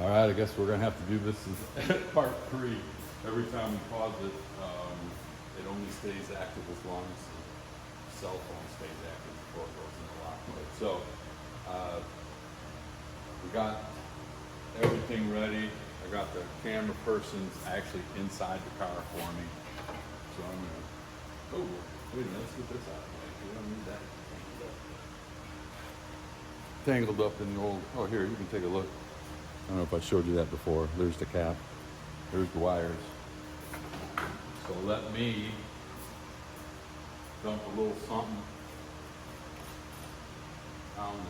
All right, I guess we're gonna have to do this as part 3. Every time we pause it, it only stays active as long as the cell phone stays active before it goes into lock mode. So, we got everything ready. I got the camera persons actually inside the car for me. So I'm gonna, oh, wait a minute, let's get this out of the way. We don't need that tangled up in the old, oh here, you can take a look. I don't know if I showed you that before. There's the cap, there's the wires. So let me dump a little something down there.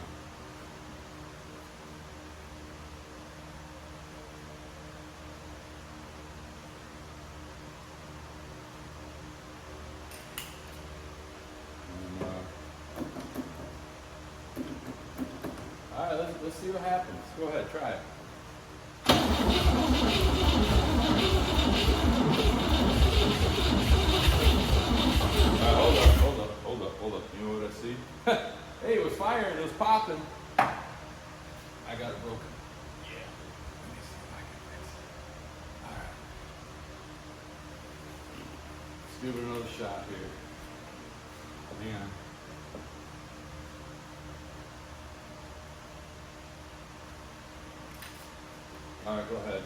All right, let's see what happens. Go ahead, try it. Hold up. You know what I see? Hey, it was firing, it was popping. I got it broken. Yeah. Let me see if I can fix it. All right. Let's give it another shot here. Hang on. All right, go ahead.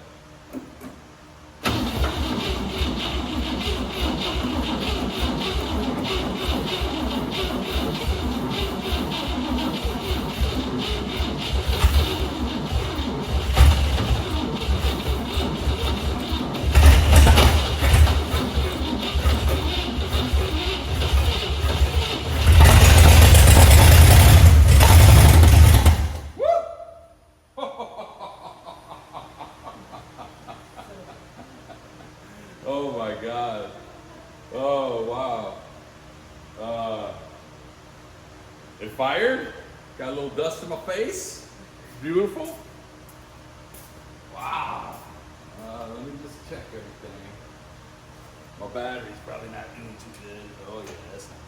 Oh my God. Oh, wow. It fired. Got a little dust in my face. Beautiful. Wow. Let me just check everything. My battery's probably not doing too good. Oh yeah, that's not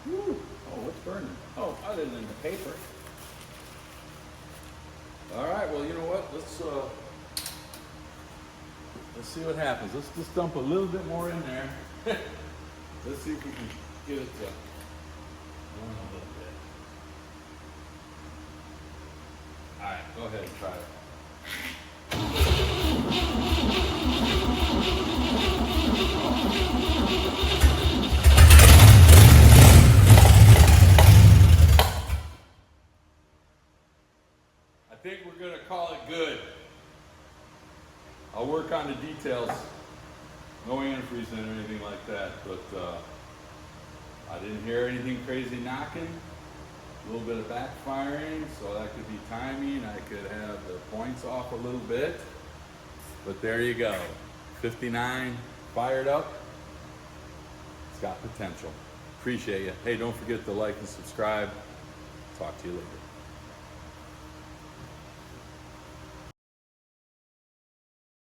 good. Woo. Oh, what's burning? Oh, other than the paper. All right, well, you know what? Let's see what happens. Let's just dump a little bit more in there. Let's see if we can get it to run a little bit. All right, go ahead and try it. I think we're going to call it good. I'll work on the details. No antifreeze or anything like that, but I didn't hear anything crazy knocking. A little bit of backfiring, so that could be timing. I could have the points off a little bit, but there you go. 59 fired up. It's got potential. Appreciate you. Hey, don't forget to like and subscribe. Talk to you later.